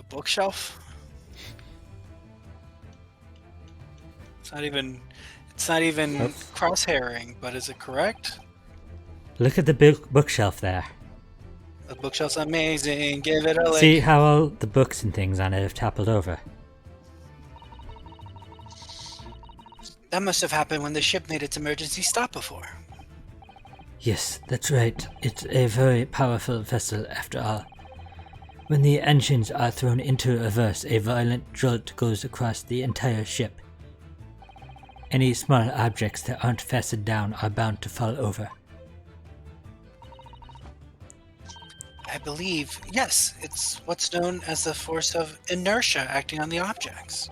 The bookshelf? It's not even crosshairing, but is it correct? Look at the bookshelf there. The bookshelf's amazing. Give it a lick. See how all the books and things on it have toppled over? That must have happened when the ship made its emergency stop before. Yes, that's right. It's a very powerful vessel after all. When the engines are thrown into reverse, a violent jolt goes across the entire ship. Any small objects that aren't fastened down are bound to fall over. I believe, yes, it's what's known as the force of inertia acting on the objects.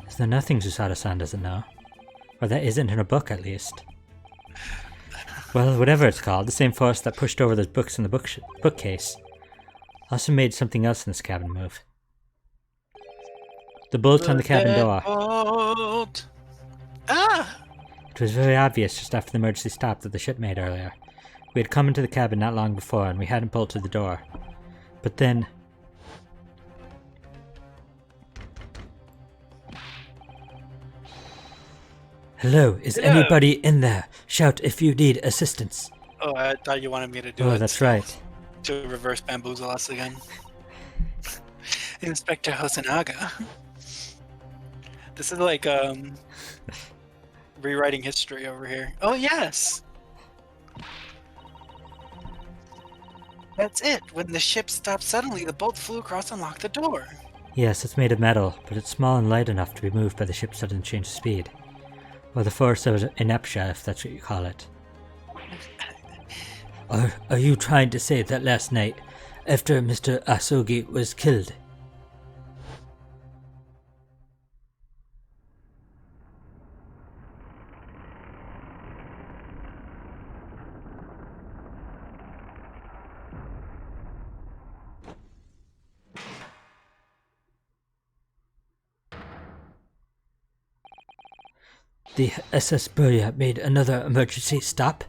Is there nothing Susada-san doesn't know? Or that isn't in a book, at least. Well, whatever it's called, the same force that pushed over those books in the bookcase also made something else in this cabin move. The bolt on the cabin door. Bolt. Ah! It was very obvious just after the emergency stop that the ship made earlier. We had come into the cabin not long before and we hadn't bolted the door. But then... Hello, is anybody in there? Shout if you need assistance. Oh, I thought you wanted me to do it. Oh, that's right. To reverse bamboozle us again. Inspector Hosonaga. This is like, rewriting history over here. Oh, yes! That's it. When the ship stopped suddenly, the bolt flew across and locked the door. Yes, it's made of metal, but it's small and light enough to be moved by the ship's sudden change of speed. Or the force of inertia, if that's what you call it. Are you trying to say that last night, after Mr. Asogi was killed? The SS Burya made another emergency stop?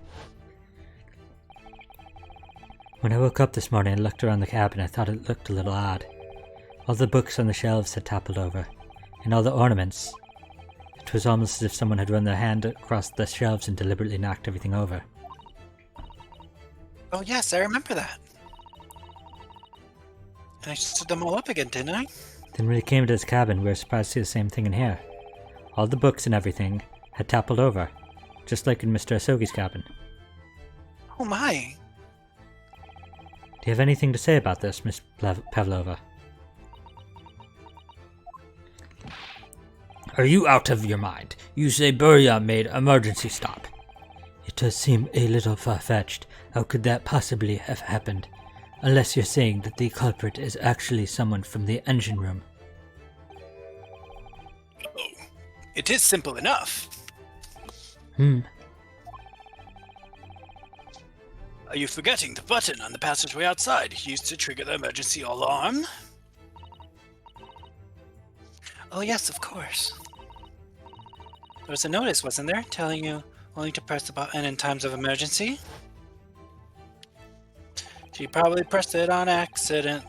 When I woke up this morning and looked around the cabin, I thought it looked a little odd. All the books on the shelves had toppled over, and all the ornaments. It was almost as if someone had run their hand across the shelves and deliberately knocked everything over. Oh yes, I remember that. And I stood them all up again, didn't I? Then when we came to this cabin, we were surprised to see the same thing in here. All the books and everything had toppled over, just like in Mr. Asogi's cabin. Oh my! Do you have anything to say about this, Miss Pavlova? Are you out of your mind? You say Burya made emergency stop. It does seem a little far-fetched. How could that possibly have happened? Unless you're saying that the culprit is actually someone from the engine room. Oh, it is simple enough. Are you forgetting the button on the passageway outside used to trigger the emergency alarm? Oh yes, of course. There was a notice, wasn't there, telling you only to press the button in times of emergency? She probably pressed it on accident.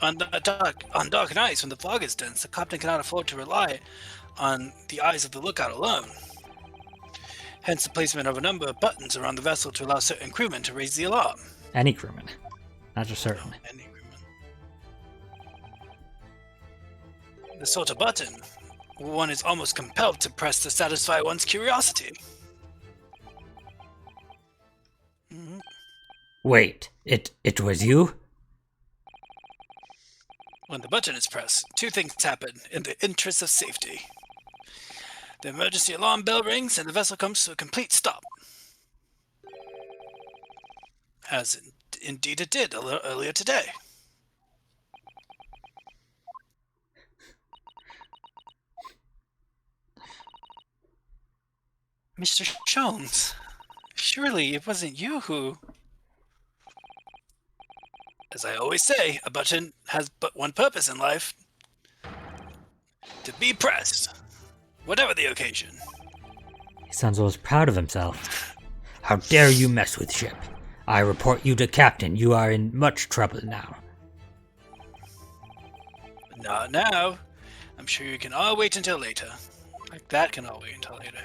On dark nights when the fog is dense, the captain cannot afford to rely on the eyes of the lookout alone. Hence the placement of a number of buttons around the vessel to allow certain crewmen to raise the alarm. Any crewman, not just certain. Any crewman. The sort of button one is almost compelled to press to satisfy one's curiosity. Mm-hmm. Wait, it was you? When the button is pressed, two things happen in the interest of safety. The emergency alarm bell rings and the vessel comes to a complete stop. As indeed it did earlier today. Mr. Jones, surely it wasn't you who... As I always say, a button has but one purpose in life. To be pressed. Whatever the occasion. He sounds almost proud of himself. How dare you mess with ship? I report you to Captain. You are in much trouble now. Not now. I'm sure you can all wait until later. Like that can all wait until later.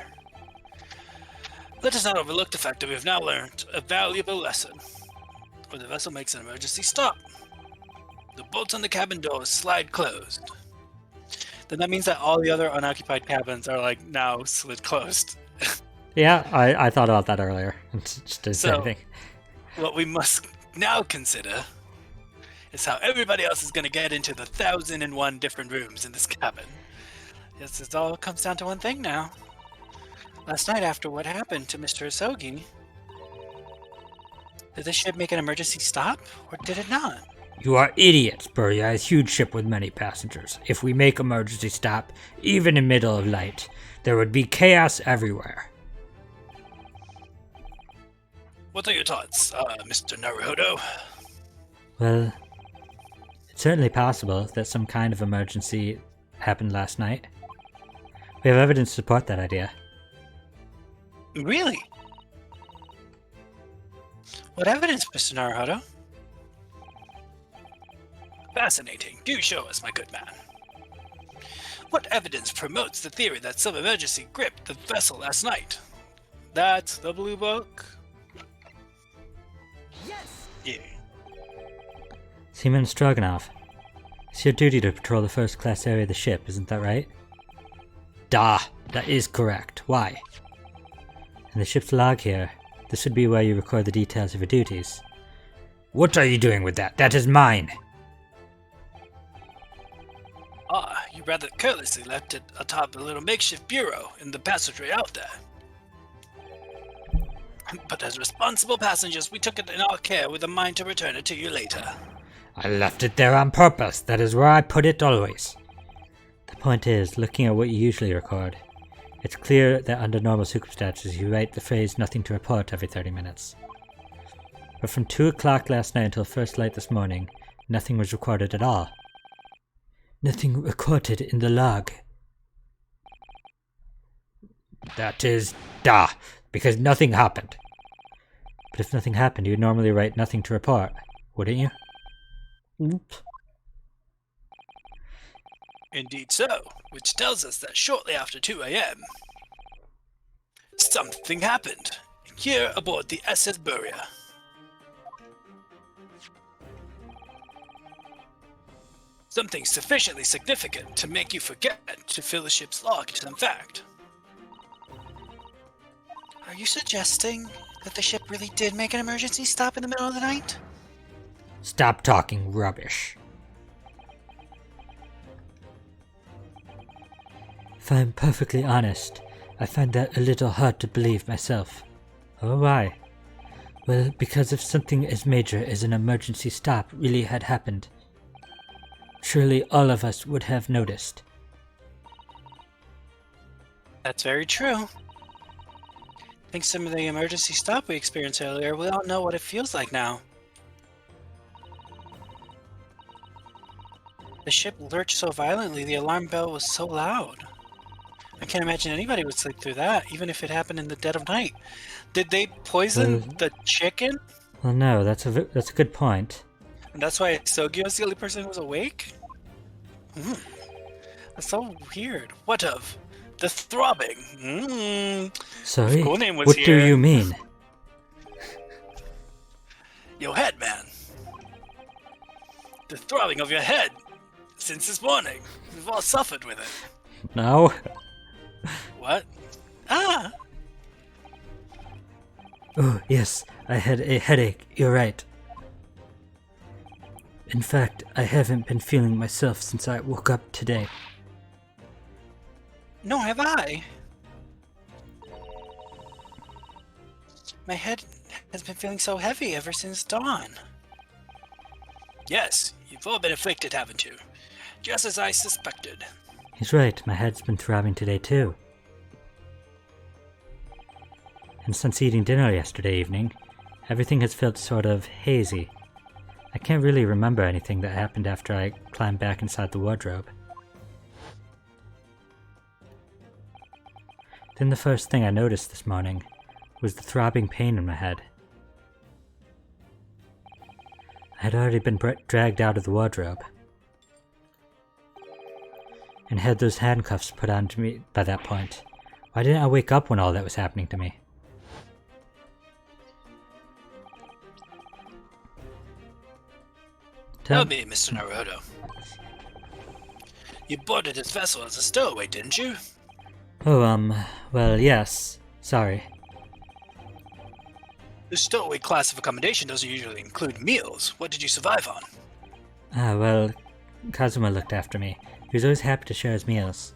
Let us not overlook the fact that we have now learned a valuable lesson. When the vessel makes an emergency stop, the bolts on the cabin doors slide closed. Then that means that all the other unoccupied cabins are like now slid closed. Yeah, I thought about that earlier. Just didn't say So- anything. What we must now consider is how everybody else is going to get into the 1,001 different rooms in this cabin. Yes, it all comes down to one thing now. Last night, after what happened to Mr. Asogi, did the ship make an emergency stop, or did it not? You are idiots, Burya. A huge ship with many passengers. If we make emergency stop, even in middle of night, there would be chaos everywhere. What are your thoughts, Mr. Naruhodo? Well, it's certainly possible that some kind of emergency happened last night. We have evidence to support that idea. Really? What evidence, Mr. Naruhodo? Fascinating. Do show us, my good man. What evidence promotes the theory that some emergency gripped the vessel last night? That's the blue book? Yes! Yeah. Seaman Stroganov, it's your duty to patrol the first class area of the ship, isn't that right? Da, that is correct. Why? In the ship's log here, this would be where you record the details of your duties. What are you doing with that? That is mine! Ah, you rather carelessly left it atop a little makeshift bureau in the passageway out there. But as responsible passengers, we took it in our care with a mind to return it to you later. I left it there on purpose. That is where I put it always. The point is, looking at what you usually record, it's clear that under normal circumstances you write the phrase nothing to report every 30 minutes. But from 2 o'clock last night until first light this morning, nothing was recorded at all. Nothing recorded in the log. That is, because nothing happened. But if nothing happened, you'd normally write nothing to report, wouldn't you? Oops. Indeed so, which tells us that shortly after 2 a.m., something happened here aboard the SS Burya. Something sufficiently significant to make you forget to fill the ship's log to some fact. Are you suggesting that the ship really did make an emergency stop in the middle of the night? Stop talking rubbish. If I'm perfectly honest, I find that a little hard to believe myself. Oh, why? Well, because if something as major as an emergency stop really had happened, surely all of us would have noticed. That's very true. Thanks to the emergency stop we experienced earlier, we all know what it feels like now. The ship lurched so violently, the alarm bell was so loud. I can't imagine anybody would sleep through that, even if it happened in the dead of night. Did they poison the chicken? Well, no, that's a good point. And that's why Sogi was the only person who was awake? That's so weird. What of? The throbbing. Sorry, Cool name was what here. do you mean? Your head, man. The throbbing of your head. Since this morning. We've all suffered with it. No? What? Ah! Oh, yes, I had a headache, you're right. In fact, I haven't been feeling myself since I woke up today. No, have I? My head has been feeling so heavy ever since dawn. Yes, you've all been afflicted, haven't you? Just as I suspected. He's right, my head's been throbbing today too. And since eating dinner yesterday evening, everything has felt sort of hazy. I can't really remember anything that happened after I climbed back inside the wardrobe. Then the first thing I noticed this morning was the throbbing pain in my head. I had already been dragged out of the wardrobe. and had those handcuffs put on to me by that point. Why didn't I wake up when all that was happening to me? Tell me, Mr. Naruto. You boarded this vessel as a stowaway, didn't you? Oh, well, yes. Sorry. The stowaway class of accommodation doesn't usually include meals. What did you survive on? Well, Kazuma looked after me. He was always happy to share his meals.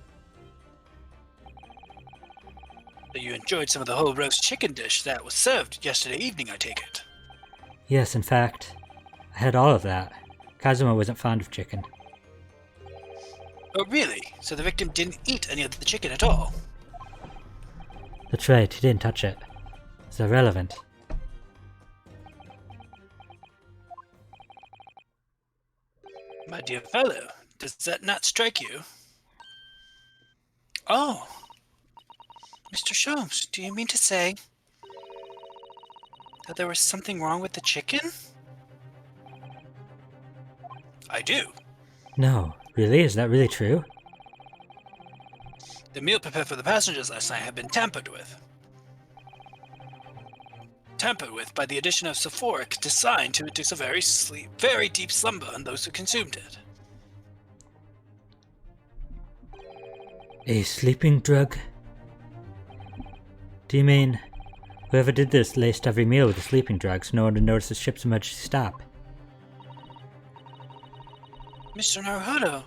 So you enjoyed some of the whole roast chicken dish that was served yesterday evening, I take it. Yes, in fact, I had all of that. Kazuma wasn't fond of chicken. Oh, really? So the victim didn't eat any of the chicken at all? That's right, he didn't touch it. It's irrelevant. My dear fellow, does that not strike you? Oh. Mr. Sholmes, do you mean to say that there was something wrong with the chicken? I do. No, really? Is that really true? The meal prepared for the passengers last night had been tampered with. Tampered with by the addition of sulfuric designed to induce a very deep slumber on those who consumed it. A sleeping drug? Do you mean whoever did this laced every meal with a sleeping drug so no one would notice the ship's emergency stop? Mr. Naruto,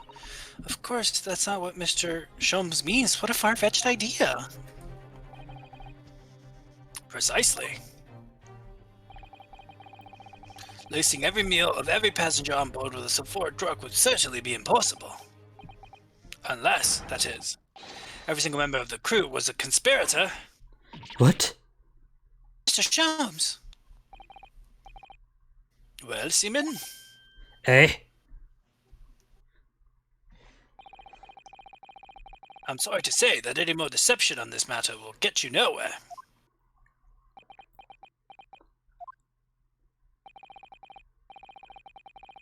of course that's not what Mr. Sholmes means. What a far-fetched idea. Precisely. Lacing every meal of every passenger on board with a sulfuric drug would certainly be impossible. Unless, that is, every single member of the crew was a conspirator. What? Mr. Sholmes. Well, Seaman? Eh? I'm sorry to say that any more deception on this matter will get you nowhere.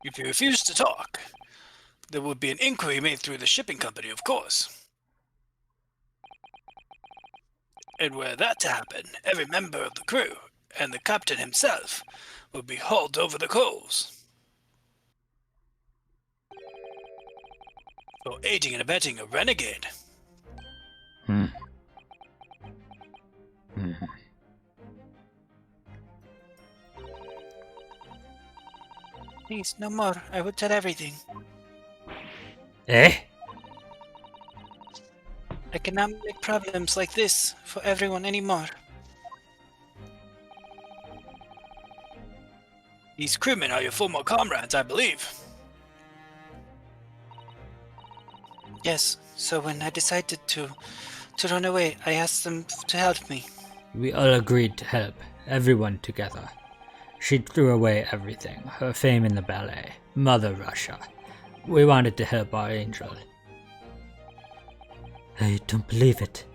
If you refuse to talk, there would be an inquiry made through the shipping company, of course. And were that to happen, every member of the crew, and the captain himself, would be hauled over the coals. For aiding and abetting a renegade. Please, no more. I would tell everything. Eh? I cannot make problems like this for everyone anymore. These crewmen are your former comrades, I believe. Yes, so when I decided to run away, I asked them to help me. We all agreed to help, everyone together. She threw away everything, her fame in the ballet, Mother Russia. We wanted to help our angel. I don't believe it.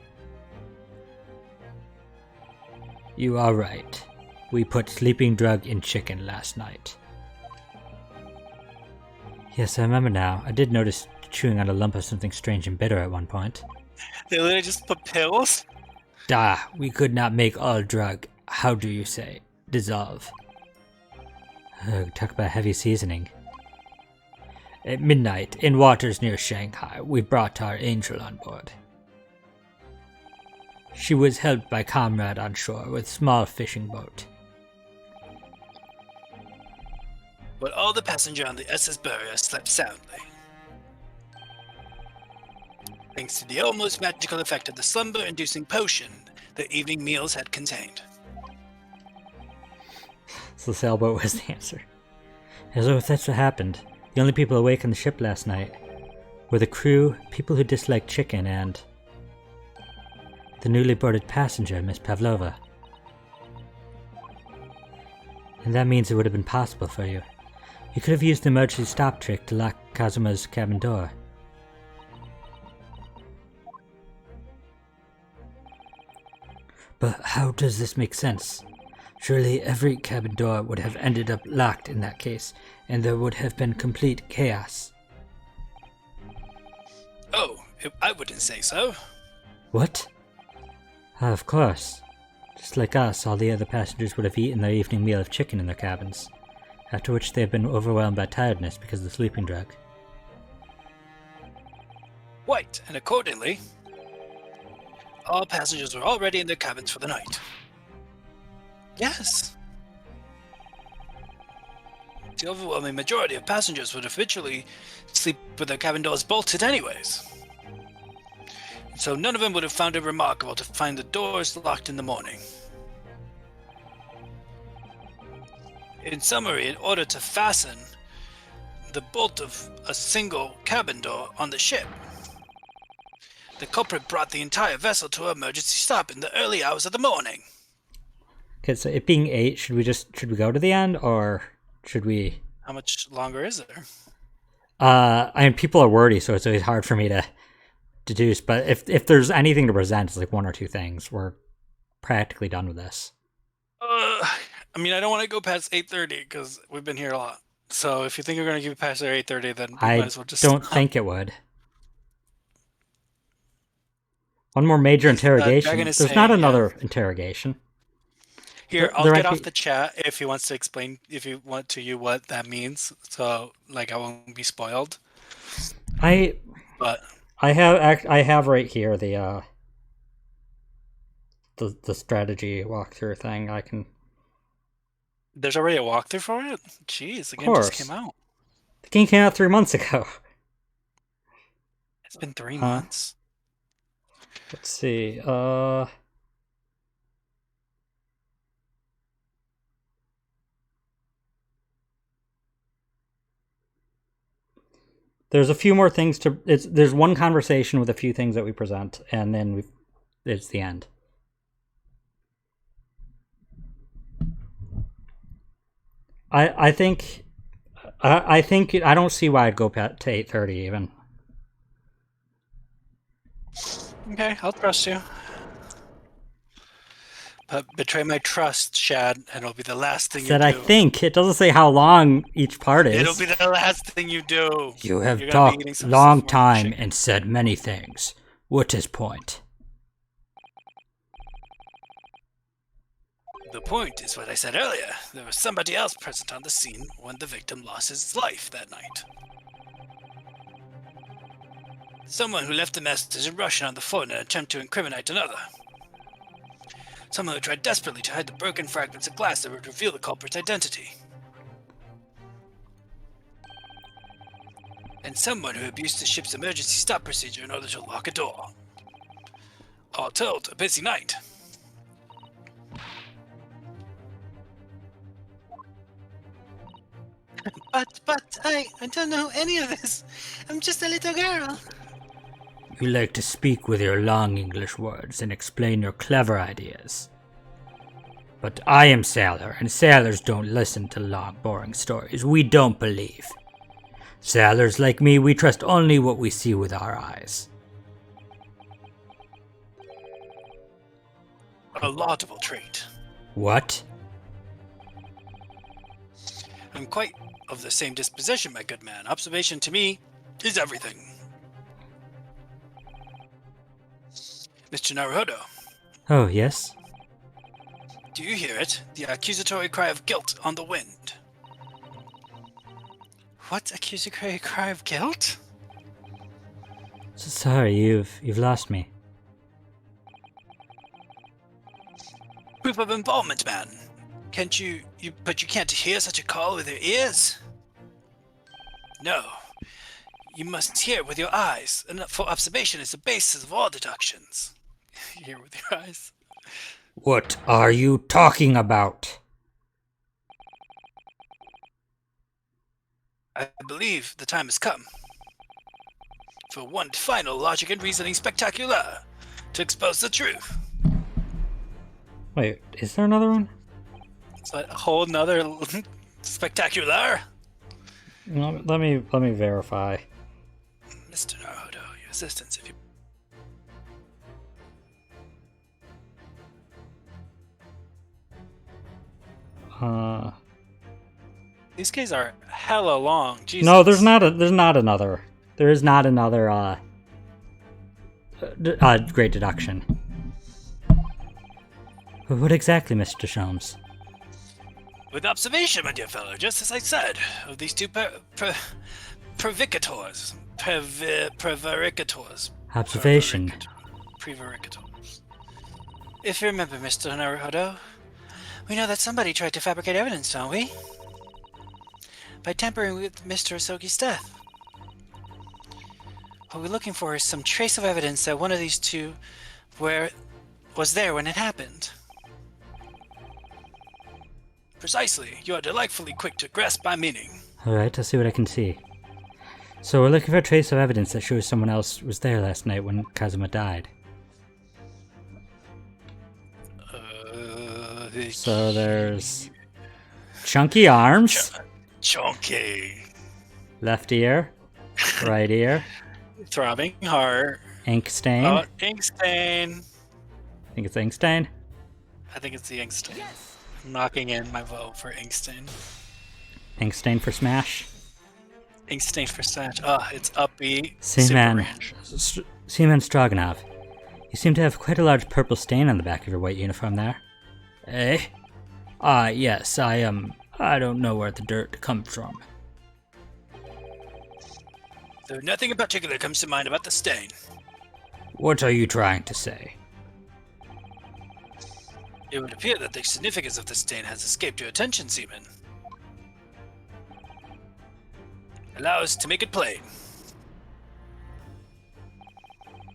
You are right. We put sleeping drug in chicken last night. Yes, I remember now. I did notice chewing on a lump of something strange and bitter at one point. They literally just put pills? We could not make all drug, how do you say, dissolve. Talk about heavy seasoning. At midnight, in waters near Shanghai, we brought our angel on board. She was helped by comrade on shore with small fishing boat. But all the passengers on the SS Barrier slept soundly. Thanks to the almost magical effect of the slumber-inducing potion the evening meals had contained. So the sailboat was the answer. As though if that's what happened, the only people awake on the ship last night were the crew, people who disliked chicken, and the newly boarded passenger, Miss Pavlova. And that means it would have been possible for you. You could have used the emergency stop trick to lock Kazuma's cabin door. But how does this make sense? Surely every cabin door would have ended up locked in that case, and there would have been complete chaos. Oh, I wouldn't say so. What? Of course. Just like us, all the other passengers would have eaten their evening meal of chicken in their cabins, after which they have been overwhelmed by tiredness because of the sleeping drug. Right, and accordingly, all passengers were already in their cabins for the night. Yes. The overwhelming majority of passengers would habitually sleep with their cabin doors bolted anyways. So none of them would have found it remarkable to find the doors locked in the morning. In summary, in order to fasten the bolt of a single cabin door on the ship, the culprit brought the entire vessel to an emergency stop in the early hours of the morning. Okay, so it being 8, should we go to the end, or should we... How much longer is there? I mean, people are wordy, so it's always hard for me to deduce, but if there's anything to present, it's like 1 or 2 things. We're practically done with this. I mean, I don't want to go past 8:30 because we've been here a lot. So if you think you're going to give it past 8:30, then we might as well just don't think it would. One more major interrogation. There's not another interrogation. Here, I'll get off the chat if he wants to explain, if you want to you what that means. So, like, I won't be spoiled. I have right here the strategy walkthrough thing. I can. There's already a walkthrough for it? Jeez, the game just came out. The game came out 3 months ago. It's been 3 months. Let's see. There's a few more things to. There's one conversation with a few things that we present, and then it's the end. I think I don't see why I'd go to 8:30 even. Okay, I'll trust you. But betray my trust, Shad, and it'll be the last thing you do. I think. It doesn't say how long each part is. It'll be the last thing you do. You have talked long time and said many things. What is point? The point is what I said earlier. There was somebody else present on the scene when the victim lost his life that night. Someone who left a message in Russian on the phone in an attempt to incriminate another. Someone who tried desperately to hide the broken fragments of glass that would reveal the culprit's identity. And someone who abused the ship's emergency stop procedure in order to lock a door. All told, a busy night. But I don't know any of this. I'm just a little girl. You like to speak with your long English words and explain your clever ideas. But I am Sailor, and sailors don't listen to long, boring stories. We don't believe. Sailors like me, we trust only what we see with our eyes. A laudable trait. What? I'm quite of the same disposition, my good man. Observation to me is everything. Mr. Naruhodo. Oh, yes? Do you hear it? The accusatory cry of guilt on the wind. What accusatory cry of guilt? So sorry, you've lost me. Proof of involvement, man. Can't you can't hear such a call with your ears? No. You must hear with your eyes, and for observation is the basis of all deductions. Hear with your eyes. What are you talking about? I believe the time has come for one final logic and reasoning spectacular to expose the truth. Wait, is there another one? It's a whole nother spectacular. No, let me verify. Mr. Naruhodo, your assistance if you... These guys are hella long. Jesus. No, there's not another. There is not another Great deduction. What exactly, Mr. Sholmes? With observation, my dear fellow, just as I said, of these two prevaricators. Observation. Prevaricators. If you remember, Mr. Naruhodo, we know that somebody tried to fabricate evidence, don't we? By tampering with Mr. Asogi's death. What we're looking for is some trace of evidence that one of these two was there when it happened. Precisely. You are delightfully quick to grasp my meaning. Alright, I'll see what I can see. So we're looking for a trace of evidence that shows someone else was there last night when Kazuma died. So there's chunky arms, chunky, left ear, right ear, throbbing heart, ink stain. Oh, ink stain. I think it's ink stain. I think it's the ink stain. Yes. I'm knocking in my vote for ink stain. Ink stain for smash. Ink stain for smash. Oh, it's upbeat. Seaman Stroganov. You seem to have quite a large purple stain on the back of your white uniform there. Eh? Yes, I don't know where the dirt comes from. So nothing in particular comes to mind about the stain. What are you trying to say? It would appear that the significance of the stain has escaped your attention, Seaman. Allow us to make it plain.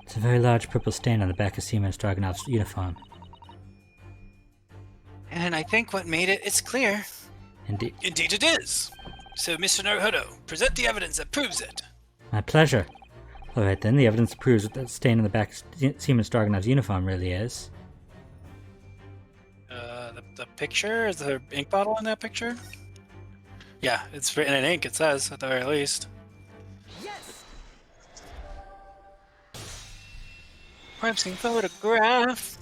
It's a very large purple stain on the back of Seaman Stroganov's uniform. And I think what made it's clear. Indeed. Indeed it is. So, Mr. Naruhodo, present the evidence that proves it. My pleasure. Alright then, the evidence proves what that stain on the back of Seaman Stroganov's uniform really is. The picture? Is there ink bottle in that picture? Yeah, it's written in ink, it says, at the very least. Yes! Perhaps a photograph.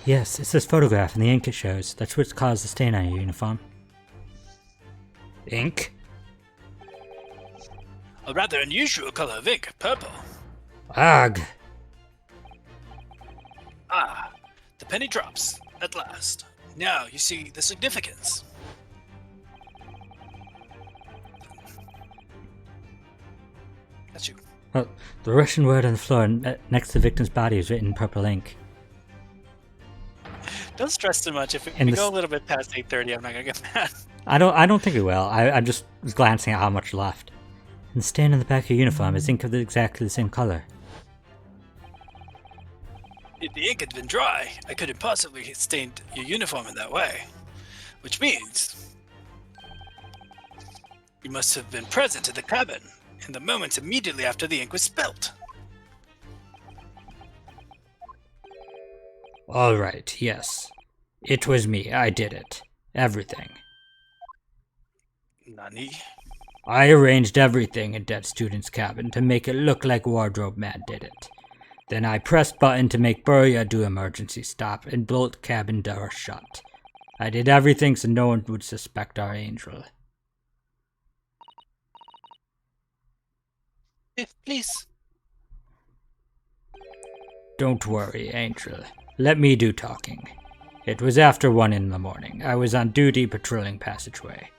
Yes, it's this photograph and the ink it shows. That's what's caused the stain on your uniform. Ink? A rather unusual color of ink, purple. Ugh! Ah, the penny drops, at last. Now you see the significance. That's you. Well, the Russian word on the floor next to the victim's body is written in purple ink. Don't stress too much. If we go a little bit past 8:30, I'm not gonna get mad. I don't think we will. I just was glancing at how much left. And the stain on the back of your uniform is ink of exactly the same color. If the ink had been dry, I couldn't possibly have stained your uniform in that way. Which means you must have been present at the cabin in the moments immediately after the ink was spilt. Alright, yes. It was me. I did it. Everything. Nani? I arranged everything in that student's cabin to make it look like Wardrobe Man did it. Then I pressed button to make Burya do emergency stop and bolt cabin door shut. I did everything so no one would suspect our angel. If, please. Don't worry, Angel. Let me do talking. It was after 1 in the morning. I was on duty patrolling passageway.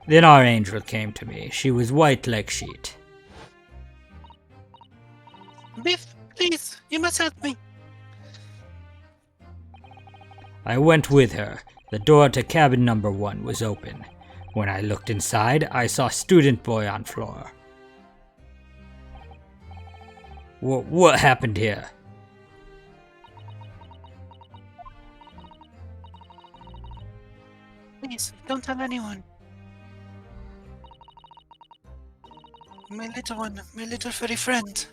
Then our angel came to me. She was white like sheet. Biff, please, you must help me. I went with her. The door to cabin number 1 was open. When I looked inside, I saw student boy on floor. What happened here? Please, don't tell anyone. My little one, my little furry friend.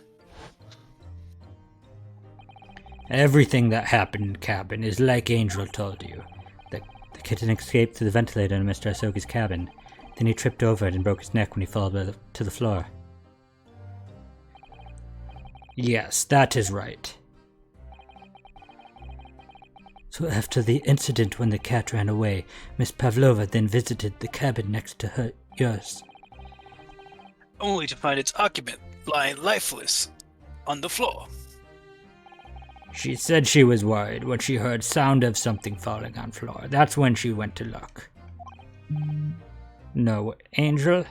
Everything that happened in cabin is like Angel told you. The kitten escaped through the ventilator in Mr. Asogi's cabin. Then he tripped over it and broke his neck when he fell to the floor. Yes, that is right. So after the incident when the cat ran away, Miss Pavlova then visited the cabin next to yours. Only to find its occupant lying lifeless on the floor. She said she was worried when she heard sound of something falling on floor. That's when she went to look. No, Angel?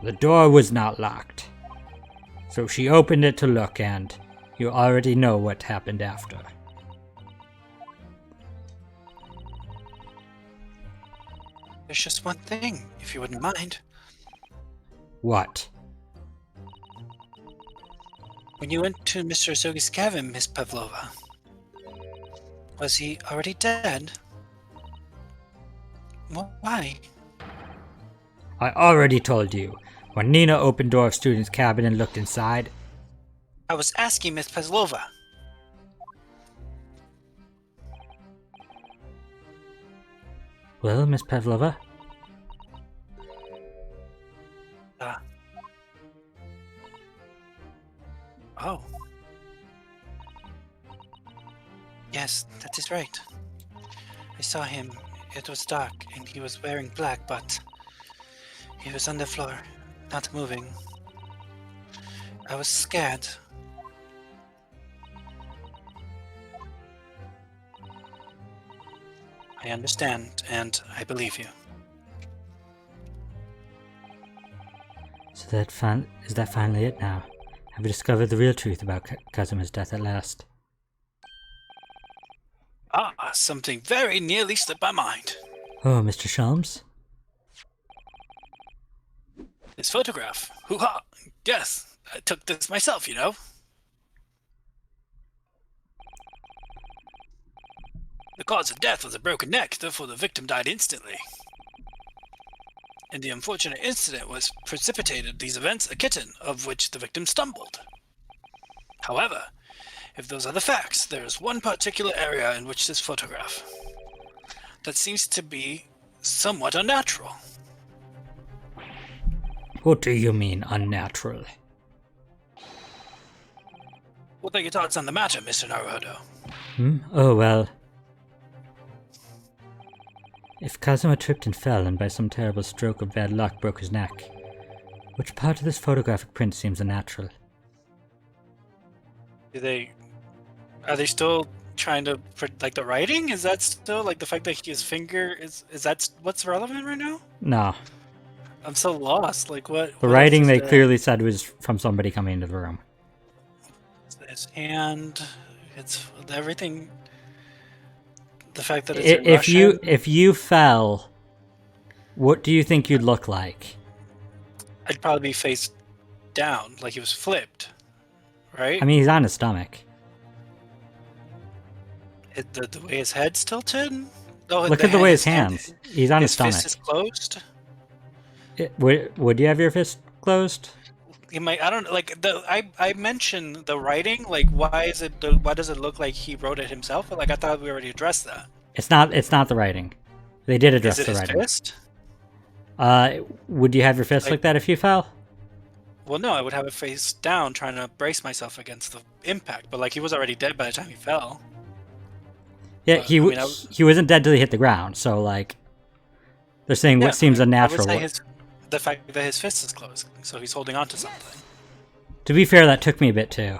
The door was not locked. So she opened it to look, and you already know what happened after. There's just one thing, if you wouldn't mind. What? When you went to Mr. Asogi's cabin, Miss Pavlova, was he already dead? Why? I already told you. When Nina opened door of student's cabin and looked inside. I was asking Miss Pavlova. Well, Miss Pavlova? Oh. Yes, that is right. I saw him. It was dark, and he was wearing black, but he was on the floor, not moving. I was scared. I understand, and I believe you. So is that finally it now? Have you discovered the real truth about Kazuma's death at last? Something very nearly slipped my mind. Oh, Mr. Sholmes? His photograph. Hoo-ha! Yes, I took this myself, you know. The cause of death was a broken neck, therefore the victim died instantly. And the unfortunate incident was precipitated these events a kitten, of which the victim stumbled. However, if those are the facts, there is one particular area in which this photograph that seems to be somewhat unnatural. What do you mean, unnatural? What are your thoughts on the matter, Mr. Naruhodo? Oh, well. If Kazuma tripped and fell and by some terrible stroke of bad luck broke his neck, which part of this photographic print seems unnatural? Are they still trying to, like, the writing? Is that still, like, the fact that his finger is that what's relevant right now? No. I'm so lost. Like, what? The writing they clearly said was from somebody coming into the room. His hand, it's everything. The fact that it's in Russian. If you fell, what do you think you'd look like? I'd probably be face down, like he was flipped, right? I mean, he's on his stomach. The way his head's tilted. Oh, look at the way his hands. He's on his stomach. His fist is closed. Would you have your fist closed? You might. I don't like the. I mentioned the writing. Like, why does it look like he wrote it himself? But like, I thought we already addressed that. It's not the writing. They did address the writing. Fist? Would you have your fist like that if you fell? Well, no, I would have it face down, trying to brace myself against the impact. But like, he was already dead by the time he fell. Yeah, but, he wasn't dead till he hit the ground. So like, they're saying what seems unnatural. I would say the fact that his fist is closed, so he's holding on to something. To be fair, that took me a bit too.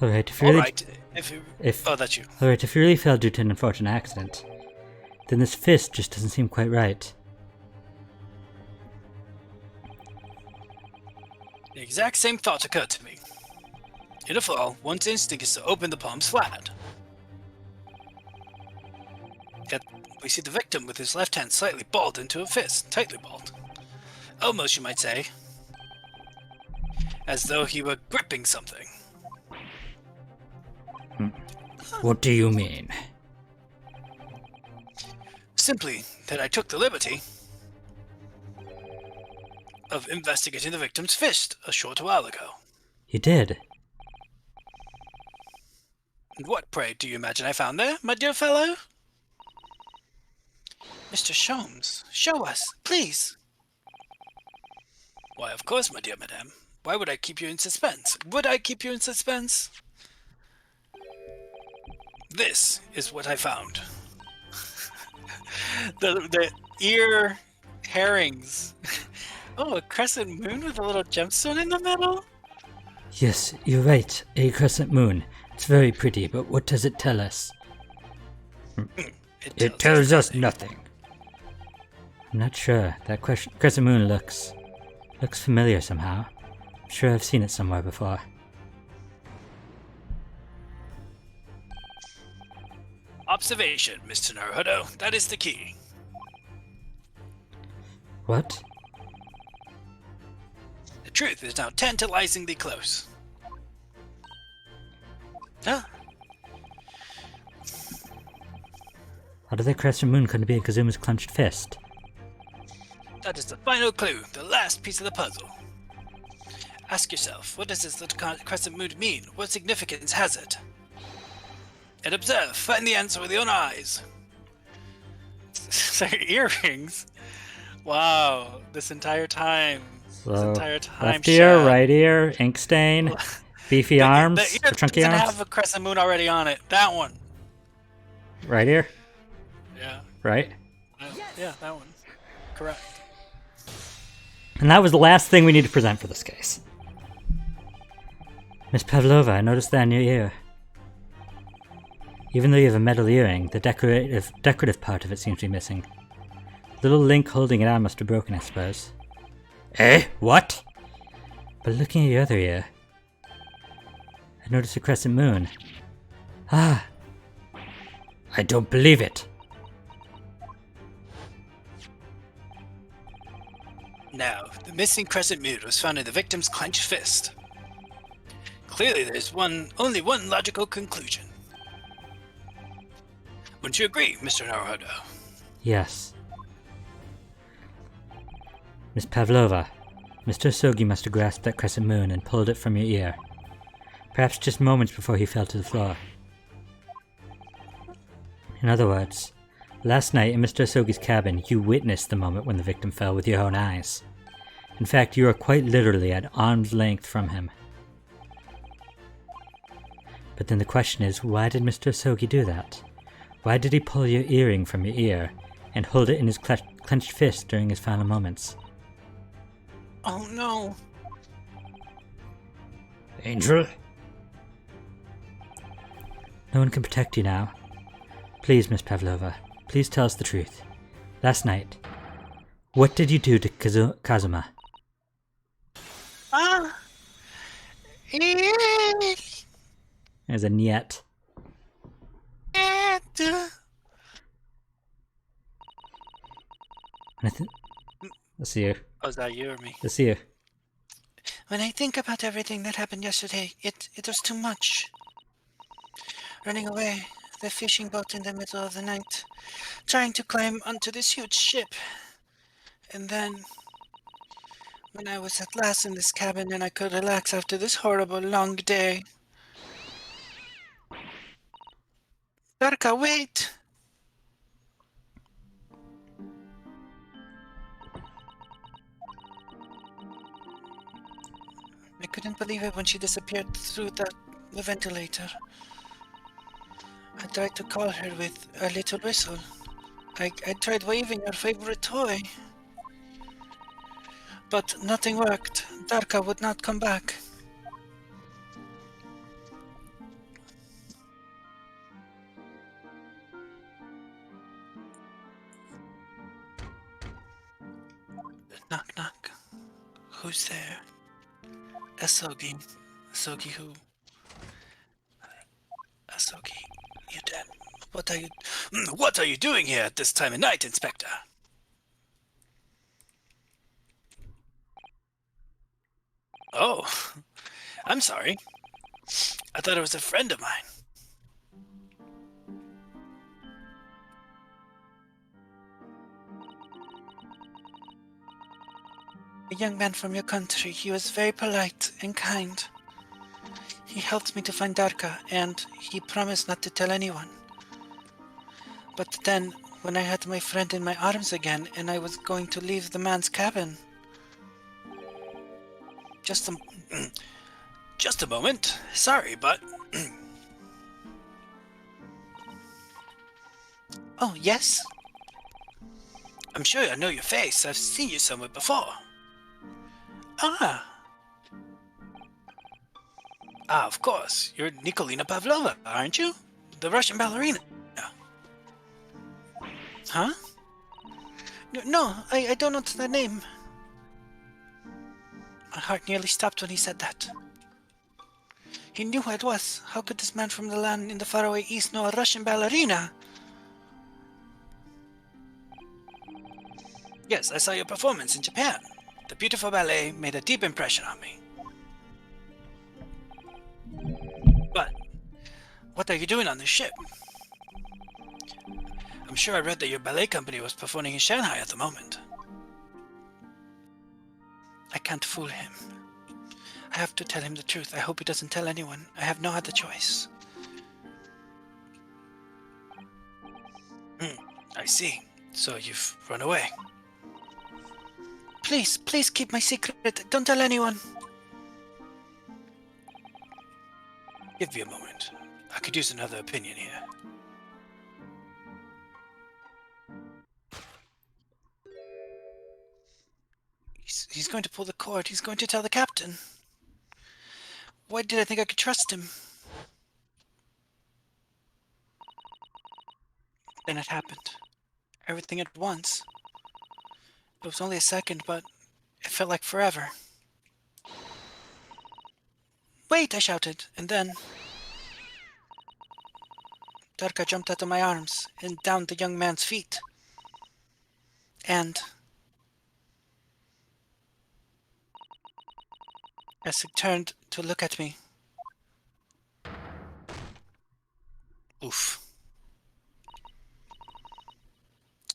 Alright, if that's you. Alright, if you really fell due to an unfortunate accident, then this fist just doesn't seem quite right. The exact same thought occurred to me. In a fall, one's instinct is to open the palms flat. Yet, we see the victim with his left hand slightly balled into a fist, tightly balled. Almost, you might say, as though he were gripping something. What do you mean? Simply that I took the liberty of investigating the victim's fist a short while ago. You did? And what, pray, do you imagine I found there, my dear fellow? Mr. Sholmes, show us, please. Why, of course, my dear madame. Why would I keep you in suspense? Would I keep you in suspense? This is what I found. The ear herrings. Oh, a crescent moon with a little gemstone in the middle? Yes, you're right. A crescent moon. It's very pretty, but what does it tell us? It tells us nothing. I'm not sure. That crescent moon looks familiar somehow. I'm sure I've seen it somewhere before. Observation, Mr. Naruhodo. That is the key. What? The truth is now tantalizingly close. Huh? How did the crescent moon come to be in Kazuma's clenched fist? That is the final clue, the last piece of the puzzle. Ask yourself, what does this little crescent moon mean? What significance has it? And observe, find the answer with your own eyes. Sorry, earrings? Wow, this entire time. Left ear, right ear, ink stain, beefy arms, the ear chunky doesn't arms. have a crescent moon already on it. That one. Right ear? Yeah. Right? Yeah, that one. Correct. And that was the last thing we need to present for this case. Miss Pavlova, I noticed that in your ear. Even though you have a metal earring, the decorative part of it seems to be missing. The little link holding it on must have broken, I suppose. Eh? What? But looking at your other ear, I noticed a crescent moon. Ah! I don't believe it! Now, the missing crescent moon was found in the victim's clenched fist. Clearly, there's only one logical conclusion. Wouldn't you agree, Mr. Naruhodo? Yes. Miss Pavlova, Mr. Asogi must have grasped that crescent moon and pulled it from your ear. Perhaps just moments before he fell to the floor. In other words, last night in Mr. Asogi's cabin, you witnessed the moment when the victim fell with your own eyes. In fact, you are quite literally at arm's length from him. But then the question is, why did Mr. Asogi do that? Why did he pull your earring from your ear and hold it in his clenched fist during his final moments? Oh no. Angel? No one can protect you now. Please, Miss Pavlova, please tell us the truth. Last night, what did you do to Kazuma? There's a niet. Let's see you. Oh, is that you or me? Let's see you. When I think about everything that happened yesterday, it was too much. Running away, the fishing boat in the middle of the night, trying to climb onto this huge ship. And then, when I was at last in this cabin and I could relax after this horrible long day. Darka, wait! I couldn't believe it when she disappeared through the ventilator. I tried to call her with a little whistle. I tried waving her favorite toy. But nothing worked. Darka would not come back. Knock, knock. Who's there? Asogi. Asogi who? Asogi, you dead. What are you doing here at this time of night, Inspector? Oh, I'm sorry. I thought it was a friend of mine. A young man from your country. He was very polite and kind. He helped me to find Darka, and he promised not to tell anyone. But then, when I had my friend in my arms again, and I was going to leave the man's cabin... Just a moment. Sorry, but... Oh, yes? I'm sure I know your face. I've seen you somewhere before. Ah. Ah, of course. You're Nikolina Pavlova, aren't you? The Russian ballerina. Huh? No, I don't know the name. My heart nearly stopped when he said that. He knew who it was. How could this man from the land in the faraway east know a Russian ballerina? Yes, I saw your performance in Japan. The beautiful ballet made a deep impression on me. But what are you doing on this ship? I'm sure I read that your ballet company was performing in Shanghai at the moment. I can't fool him. I have to tell him the truth. I hope he doesn't tell anyone. I have no other choice. I see. So you've run away. Please keep my secret. Don't tell anyone. Give me a moment. I could use another opinion here. He's going to pull the cord. He's going to tell the captain. Why did I think I could trust him? Then it happened. Everything at once. It was only a second, but it felt like forever. Wait, I shouted, and then Darka jumped out of my arms and down the young man's feet. And as he turned to look at me, oof,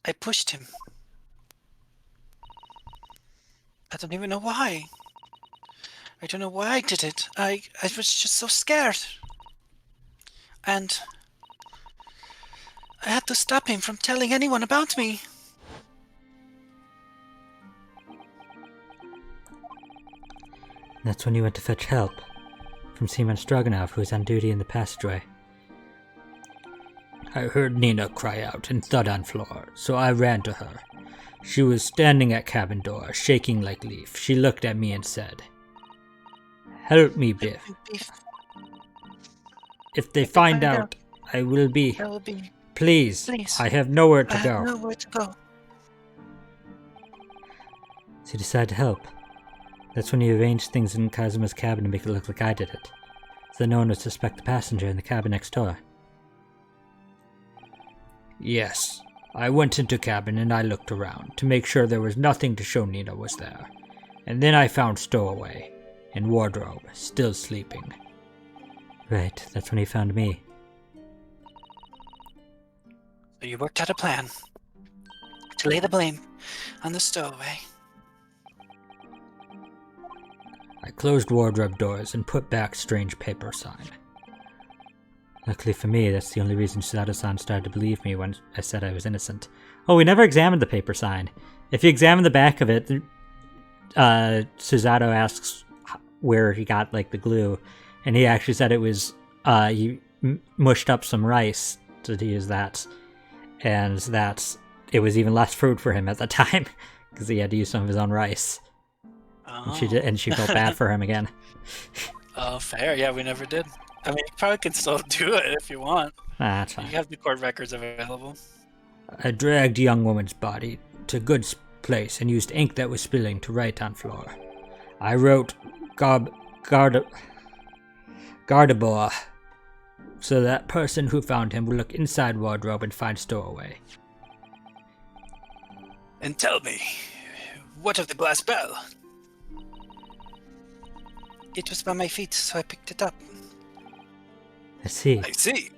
I pushed him. I don't even know why. I don't know why I did it. I was just so scared. And I had to stop him from telling anyone about me. That's when you went to fetch help from Seaman Stroganov, who was on duty in the passageway. I heard Nina cry out and thud on floor, so I ran to her. She was standing at cabin door, shaking like leaf. She looked at me and said, "Help me, Biff. If they find out, I will be. Please, I have nowhere to go." Nowhere to go. So you decided to help. That's when you arranged things in Kazuma's cabin to make it look like I did it, so that no one would suspect the passenger in the cabin next door. Yes, I went into cabin and I looked around to make sure there was nothing to show Nina was there. And then I found Stowaway and Wardrobe still sleeping. Right, that's when he found me. So you worked out a plan to lay the blame on the Stowaway. I closed wardrobe doors and put back strange paper sign. Luckily for me, that's the only reason Suzato-san started to believe me when I said I was innocent. Oh, we never examined the paper sign. If you examine the back of it, Suzato asks where he got, like, the glue, and he actually said it was, he mushed up some rice to use that, and that it was even less food for him at the time, because he had to use some of his own rice. Oh. And she felt bad for him again. Oh, fair. Yeah, we never did. I mean, you probably can still do it if you want. That's fine. You have the court records available. I dragged young woman's body to good place and used ink that was spilling to write on floor. I wrote Gardaboa, so that person who found him would look inside wardrobe and find Stowaway. And tell me, what of the glass bell? It was by my feet, so I picked it up. I see. I see.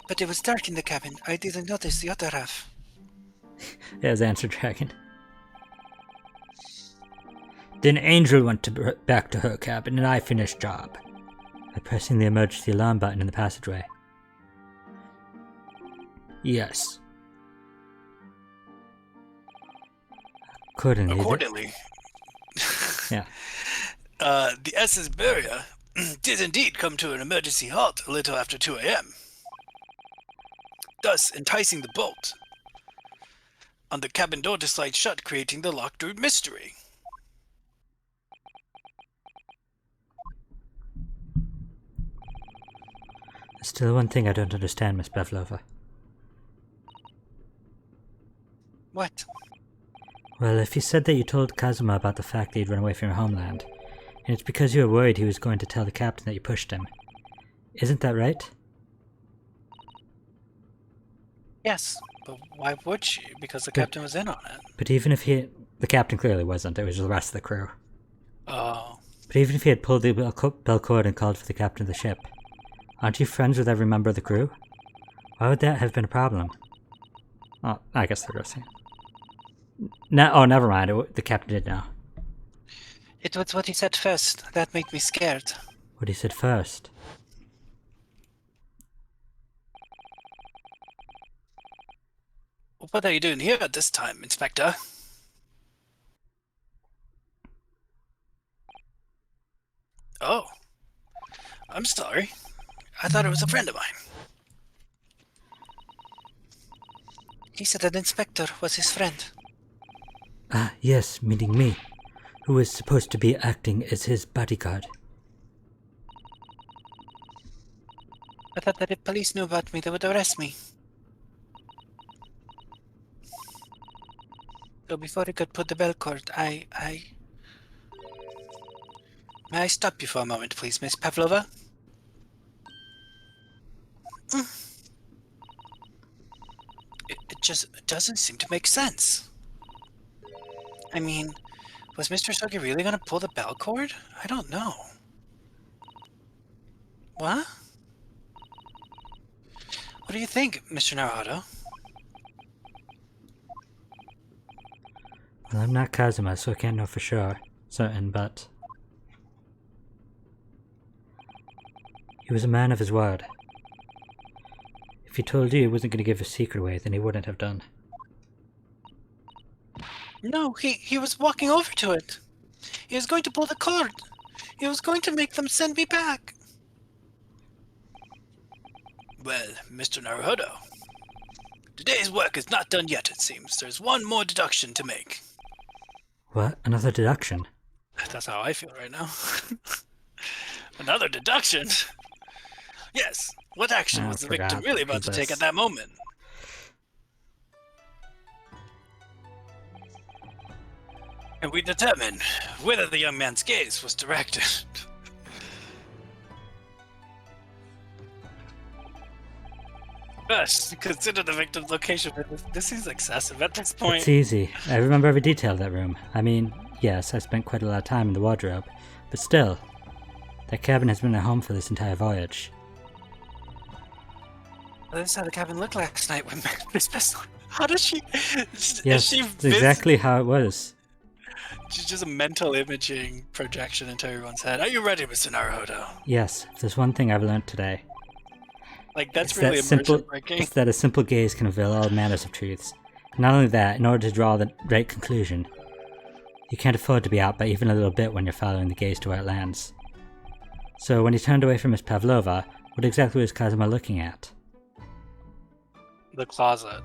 But it was dark in the cabin. I didn't notice the other half. As answered Dragon. Then Angel went back to her cabin and I finished job by pressing the emergency alarm button in the passageway. Yes. Accordingly. Yeah. The SS Beria did indeed come to an emergency halt a little after 2 a.m., thus enticing the bolt. on the cabin door to slide shut, creating the locked door mystery. There's still one thing I don't understand, Miss Pavlova. What? Well, if you said that you told Kazuma about the fact that he'd run away from your homeland, and it's because you were worried he was going to tell the captain that you pushed him, isn't that right? Yes, but why would she? Because the captain was in on it. But even if he... The captain clearly wasn't, it was the rest of the crew. Oh. But even if he had pulled the bell cord and called for the captain of the ship, aren't you friends with every member of the crew? Why would that have been a problem? Oh, I guess they're saying. No, oh, never mind. The captain did know. It was what he said first. That made me scared. What he said first. What are you doing here at this time, Inspector? Oh. I'm sorry. I thought it was a friend of mine. He said an inspector was his friend. Ah, yes, meaning me, who was supposed to be acting as his bodyguard. I thought that if police knew about me, they would arrest me. So before he could put the bell cord, May I stop you for a moment, please, Miss Pavlova? It just doesn't seem to make sense. I mean, was Mr. Sogi really going to pull the bell cord? I don't know. What? What do you think, Mr. Naruto? Well, I'm not Kazuma, so I can't know for certain, but... He was a man of his word. If he told you he wasn't going to give his secret away, then he wouldn't have done. No, he was walking over to it. He was going to pull the cord. He was going to make them send me back. Well, Mr. Naruhodo, today's work is not done yet, it seems. There's one more deduction to make. What? Another deduction? That's how I feel right now. Another deduction? Yes. What action was the victim really about to take at that moment? And we determine whether the young man's gaze was directed. First, consider the victim's location. This seems excessive at this point. It's easy. I remember every detail of that room. I mean, yes, I spent quite a lot of time in the wardrobe, but still, that cabin has been a home for this entire voyage. Well, this is how the cabin looked last night when Miss Pistol. How does she? Yes, that's exactly how it was. She's just a mental imaging projection into everyone's head. Are you ready, Mr. Naruhodo? Yes, if there's one thing I've learned today. Like, that's really immersion breaking. It's that a simple gaze can reveal all manners of truths. And not only that, in order to draw the right conclusion, you can't afford to be out by even a little bit when you're following the gaze to where it lands. So when he turned away from Miss Pavlova, what exactly was Kazuma looking at? The closet.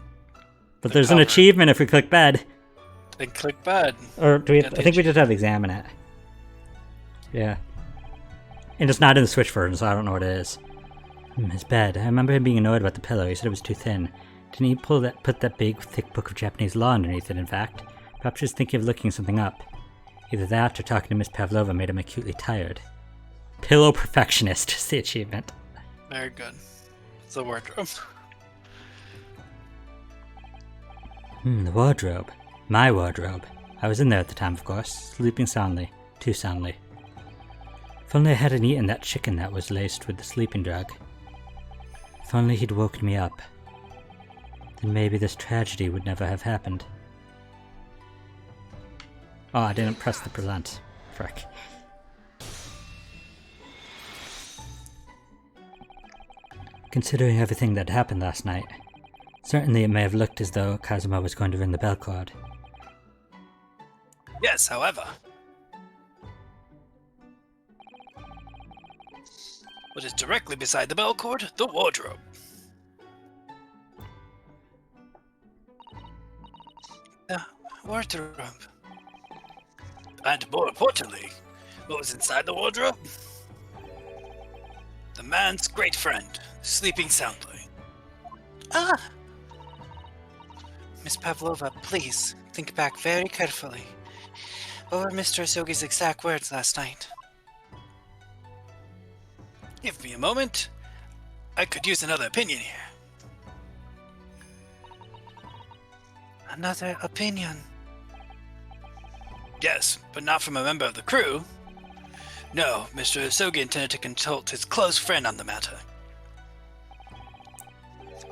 But there's an achievement if we click bed. Then click bed. Or do we? I think we just have to examine it. Yeah. And it's not in the Switch version, so I don't know what it is. His bed. I remember him being annoyed about the pillow. He said it was too thin. Didn't he put that big, thick book of Japanese law underneath it, in fact? Perhaps he was thinking of looking something up. Either that or talking to Miss Pavlova made him acutely tired. Pillow perfectionist is the achievement. Very good. It's the wardrobe. The wardrobe. My wardrobe. I was in there at the time, of course, sleeping soundly. Too soundly. If only I hadn't eaten that chicken that was laced with the sleeping drug. If only he'd woken me up. Then maybe this tragedy would never have happened. Oh, I didn't press the present. Frick. Considering everything that happened last night, certainly it may have looked as though Kazuma was going to ring the bell cord. Yes, however. What is directly beside the bell cord? The wardrobe. wardrobe. And more importantly, what was inside the wardrobe? The man's great friend, sleeping soundly. Ah! Miss Pavlova, please think back very carefully. What were Mr. Asogi's exact words last night? Give me a moment. I could use another opinion here. Another opinion? Yes, but not from a member of the crew. No, Mr. Asogi intended to consult his close friend on the matter.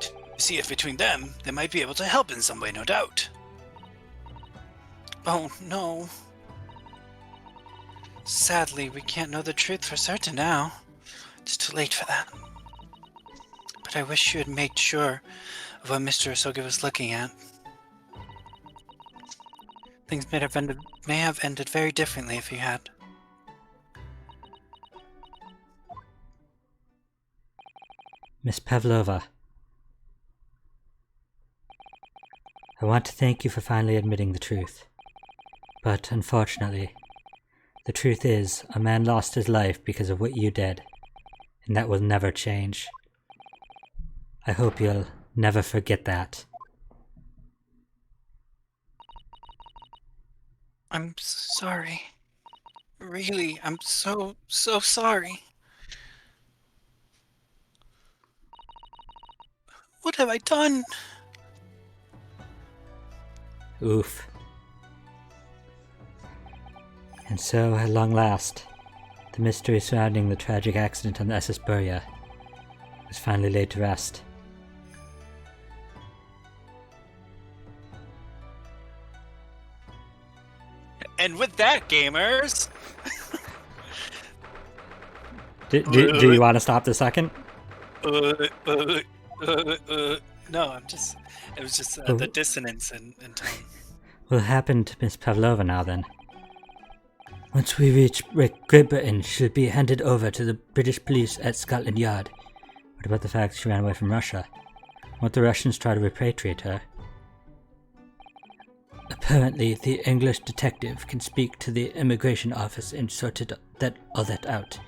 To see if between them, they might be able to help in some way, no doubt. Oh, no. Sadly, we can't know the truth for certain now. It's too late for that. But I wish you had made sure of what Mr. Asogi was looking at. Things may have ended very differently if you had. Miss Pavlova, I want to thank you for finally admitting the truth. But unfortunately, the truth is, a man lost his life because of what you did, and that will never change. I hope you'll never forget that. I'm sorry. Really, I'm so sorry. What have I done? Oof. And so, at long last, the mystery surrounding the tragic accident on the SS Burya was finally laid to rest. And with that, gamers... Do you want to stop the second? No, it was just the dissonance in tone. What happened to Miss Pavlova now then? Once we reach Great Britain, she'll be handed over to the British police at Scotland Yard. What about the fact she ran away from Russia? Won't the Russians try to repatriate her? Apparently, the English detective can speak to the immigration office and sort all that out.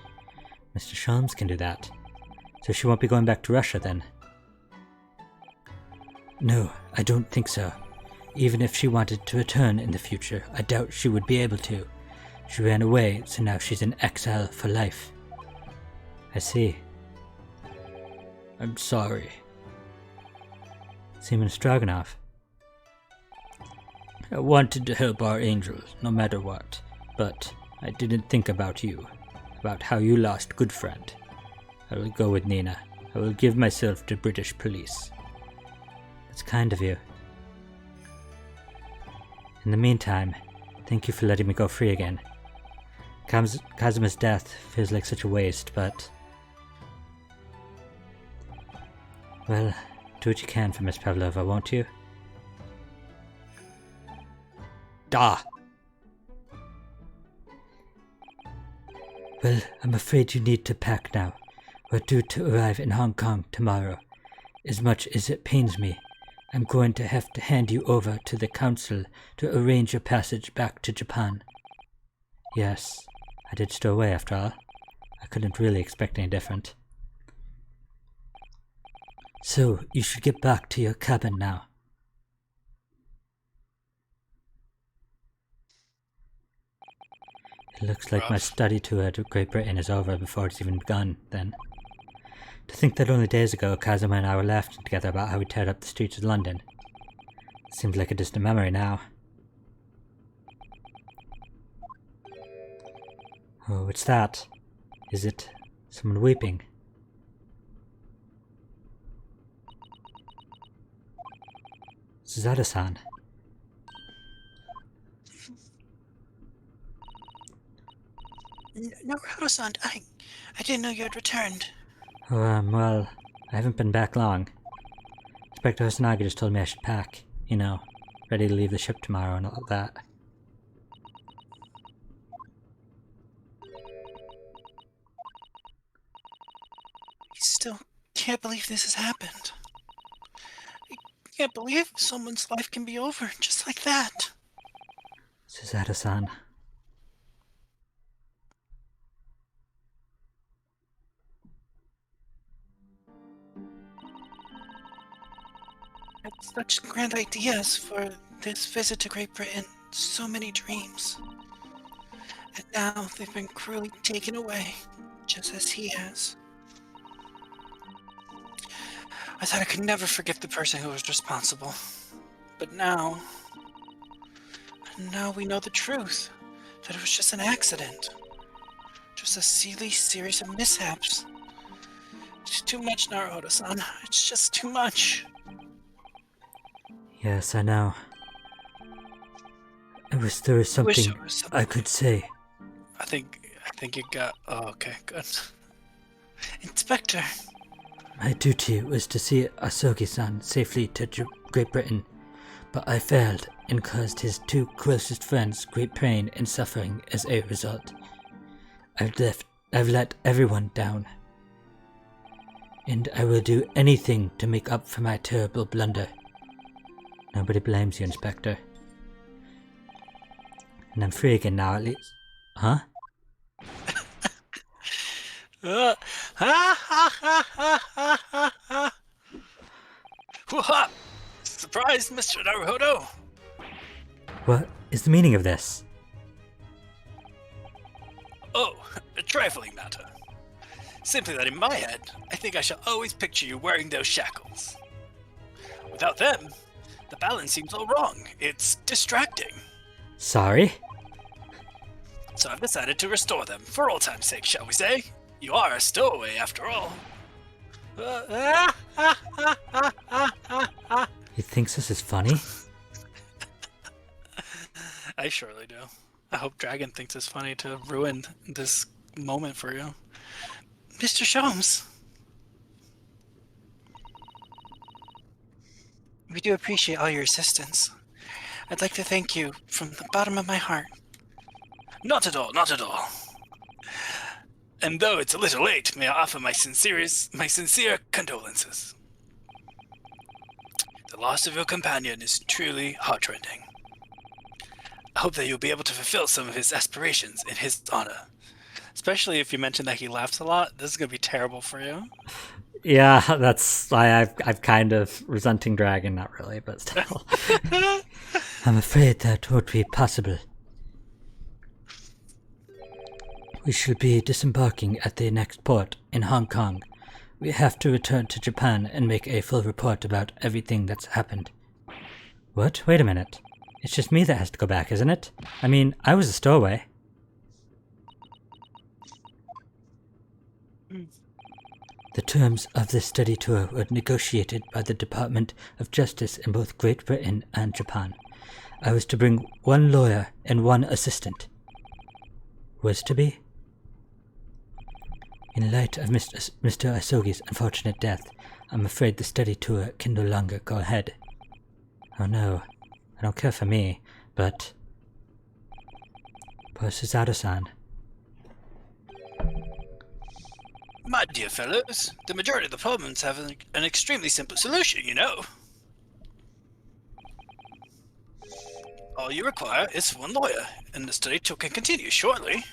Mr. Sholmes can do that. So she won't be going back to Russia then? No, I don't think so. Even if she wanted to return in the future, I doubt she would be able to. She ran away, so now she's in exile for life. I see. I'm sorry. Seaman Stroganoff. I wanted to help our angels, no matter what, but I didn't think about you, about how you lost good friend. I will go with Nina. I will give myself to British police. That's kind of you. In the meantime, thank you for letting me go free again. Kazuma's death feels like such a waste, but... Well, do what you can for Miss Pavlova, won't you? Da! Well, I'm afraid you need to pack now. We're due to arrive in Hong Kong tomorrow. As much as it pains me, I'm going to have to hand you over to the council to arrange your passage back to Japan. Yes, I did stow away after all. I couldn't really expect any different. So, you should get back to your cabin now. It looks like my study tour to Great Britain is over before it's even begun, then. To think that only days ago Kazuma and I were laughing together about how we teared up the streets of London. It seems like a distant memory now. Oh, what's that? Is it someone weeping? Suzuda-san. Naruto-san, I didn't know you had returned. Oh, well, I haven't been back long. Inspector Hosonaga just told me I should pack, you know, ready to leave the ship tomorrow and all that. I still can't believe this has happened. I can't believe someone's life can be over just like that. Susato-san. I had such grand ideas for this visit to Great Britain. So many dreams. And now they've been cruelly taken away, just as he has. I thought I could never forgive the person who was responsible. But now we know the truth. That it was just an accident. Just a silly series of mishaps. It's too much, Naruhodo-san. It's just too much. Yes, I know. There was something I could say. I think you got... Oh, okay, good. Inspector! My duty was to see Asogi-san safely to Great Britain, but I failed and caused his two closest friends great pain and suffering as a result. I've let everyone down. And I will do anything to make up for my terrible blunder. Nobody blames you, Inspector. And I'm free again now, at least. Huh? Surprise, Mr. Naruhodo! What is the meaning of this? Oh, a trifling matter. Simply that in my head, I think I shall always picture you wearing those shackles. Without them, the balance seems all wrong. It's distracting. Sorry? So I've decided to restore them, for old time's sake, shall we say? You are a stowaway, after all. He thinks this is funny? I surely do. I hope Dragon thinks it's funny to ruin this moment for you. Mr. Sholmes! We do appreciate all your assistance. I'd like to thank you from the bottom of my heart. Not at all, not at all. And though it's a little late, may I offer my sincere condolences. The loss of your companion is truly heartrending. I hope that you'll be able to fulfill some of his aspirations in his honor. Especially if you mention that he laughs a lot. This is going to be terrible for you. Yeah, that's why I've kind of resenting Dragon, not really, but still. I'm afraid that won't be possible. We shall be disembarking at the next port in Hong Kong. We have to return to Japan and make a full report about everything that's happened. What? Wait a minute. It's just me that has to go back, isn't it? I mean, I was a stowaway. The terms of this study tour were negotiated by the Department of Justice in both Great Britain and Japan. I was to bring one lawyer and one assistant. Was to be? In light of Mr. Asogi's unfortunate death, I'm afraid the study tour can no longer go ahead. Oh no, I don't care for me, but... poor Susato-san. My dear fellows, the majority of the problems have an extremely simple solution, you know. All you require is one lawyer, and the study tour can continue shortly.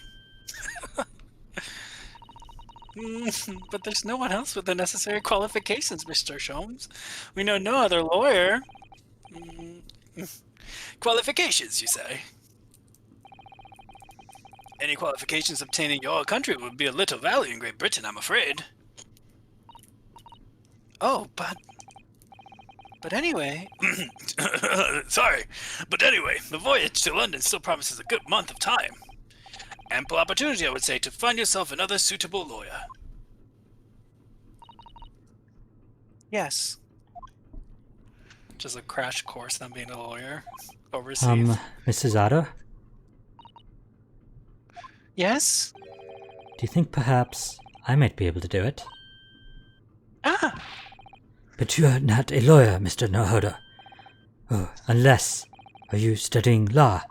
But there's no one else with the necessary qualifications, Mr. Sholmes. We know no other lawyer. Qualifications, you say? Any qualifications obtained in your country would be of little value in Great Britain, I'm afraid. Oh, but anyway... Sorry, but anyway, the voyage to London still promises a good month of time. Ample opportunity, I would say, to find yourself another suitable lawyer. Yes. Just a crash course on being a lawyer overseas. Mrs. Otto? Yes? Do you think perhaps I might be able to do it? Ah! But you are not a lawyer, Mr. Naruhodo. Oh, unless... Are you studying law?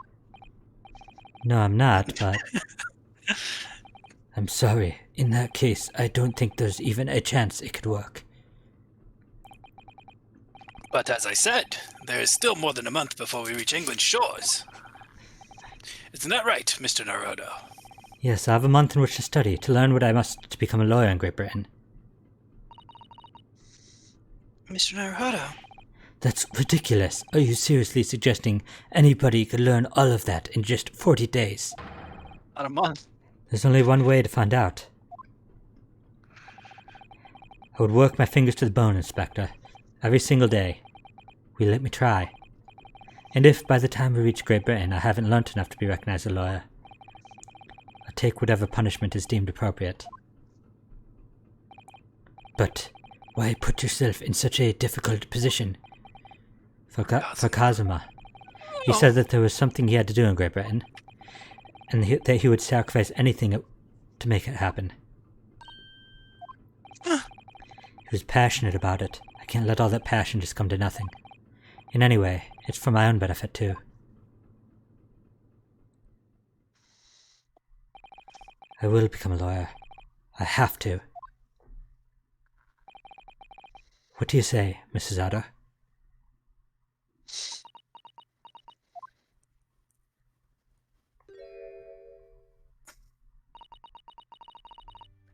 No, I'm not, but... I'm sorry. In that case, I don't think there's even a chance it could work. But as I said, there is still more than a month before we reach England's shores. Isn't that right, Mr. Naruto? Yes, I have a month in which to study, to learn what I must to become a lawyer in Great Britain. Mr. Naruto? That's ridiculous. Are you seriously suggesting anybody could learn all of that in just 40 days? Not a month. There's only one way to find out. I would work my fingers to the bone, Inspector. Every single day. Will you let me try? And if by the time we reach Great Britain I haven't learnt enough to be recognized as a lawyer, I'll take whatever punishment is deemed appropriate. But why put yourself in such a difficult position? For Kazuma. He said that there was something he had to do in Great Britain, and that he would sacrifice anything to make it happen. He was passionate about it. I can't let all that passion just come to nothing. And anyway, it's for my own benefit too. I will become a lawyer. I have to. What do you say, Mrs. Adder?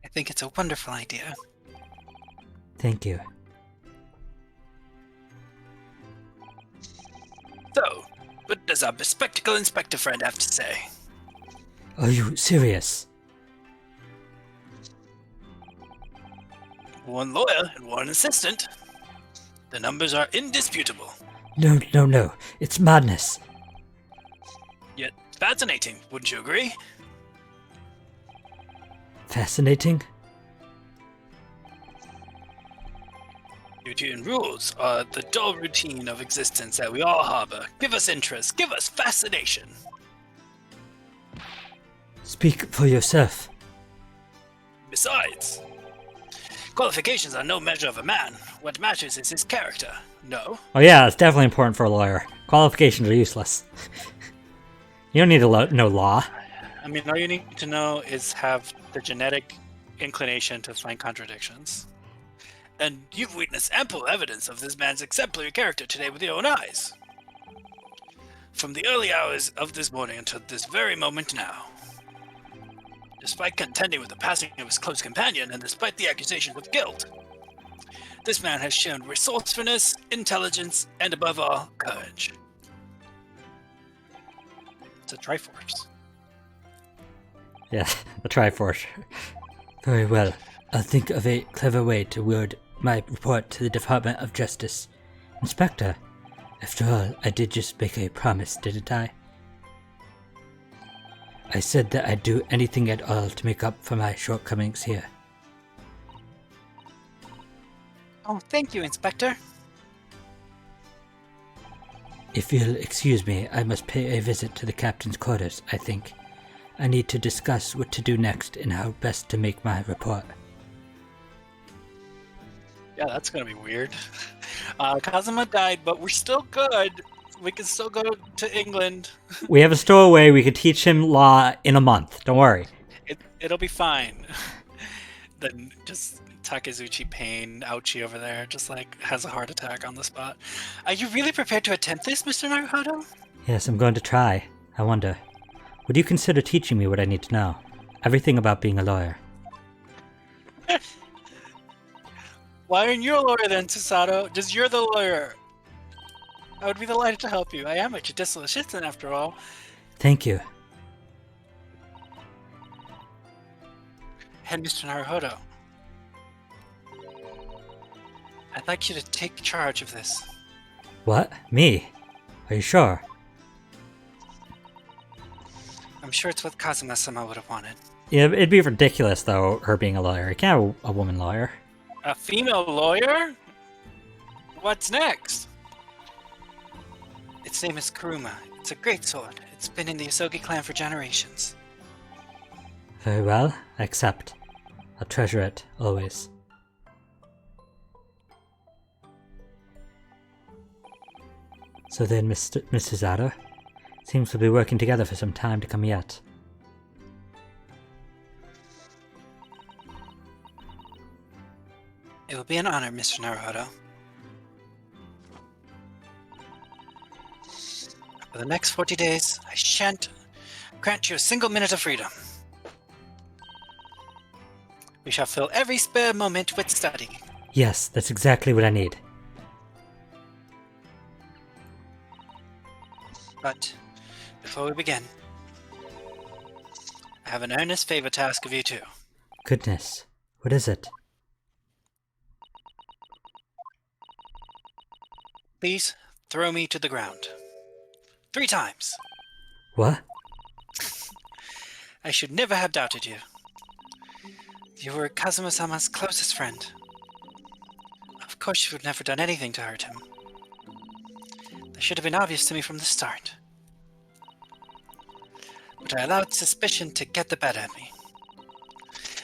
I think it's a wonderful idea. Thank you. So, what does our bespectacled inspector friend have to say? Are you serious? One lawyer and one assistant. The numbers are indisputable. No. It's madness. Yet fascinating, wouldn't you agree? Fascinating? Duty and rules are the dull routine of existence that we all harbor. Give us interest, give us fascination. Speak for yourself. Besides, qualifications are no measure of a man. What matters is his character. No? Oh yeah, it's definitely important for a lawyer. Qualifications are useless. You don't need to know law. I mean, all you need to know is have the genetic inclination to find contradictions. And you've witnessed ample evidence of this man's exemplary character today with your own eyes. From the early hours of this morning until this very moment now. Despite contending with the passing of his close companion and despite the accusations of guilt, this man has shown resourcefulness, intelligence, and above all, courage. It's a Triforce. Yeah, the Triforce. Very well. I'll think of a clever way to word my report to the Department of Justice. Inspector, after all, I did just make a promise, didn't I? I said that I'd do anything at all to make up for my shortcomings here. Oh, thank you, Inspector. If you'll excuse me, I must pay a visit to the captain's quarters, I think. I need to discuss what to do next and how best to make my report. Yeah, that's gonna be weird. Kazuma died, but we're still good. We can still go to England. We have a stowaway. We could teach him law in a month. Don't worry. It'll be fine. Then just Takezuchi Pain, ouchie over there, just like has a heart attack on the spot. Are you really prepared to attempt this, Mr. Naruto? Yes, I'm going to try. I wonder, would you consider teaching me what I need to know? Everything about being a lawyer. Why aren't you a lawyer then, Susato? Just you're the lawyer. I would be delighted to help you. I am a judicial assistant after all. Thank you. And Mr. Naruto, I'd like you to take charge of this. What? Me? Are you sure? I'm sure it's what Kazuma-sama would have wanted. Yeah, it'd be ridiculous, though, her being a lawyer. You can't have a woman lawyer. A female lawyer? What's next? Its name is Kuruma. It's a great sword. It's been in the Yosogi clan for generations. Very well, I accept. I'll treasure it, always. So then, Mrs. Adder, seems we'll be working together for some time to come yet. It will be an honor, Mr. Naruto. For the next 40 days, I shan't grant you a single minute of freedom. We shall fill every spare moment with study. Yes, that's exactly what I need. But before we begin, I have an earnest favor to ask of you too. Goodness, what is it? Please throw me to the ground. 3 times. What? I should never have doubted you. You were Kazuma-sama's closest friend. Of course you would never done anything to hurt him. That should have been obvious to me from the start. But I allowed suspicion to get the better of me.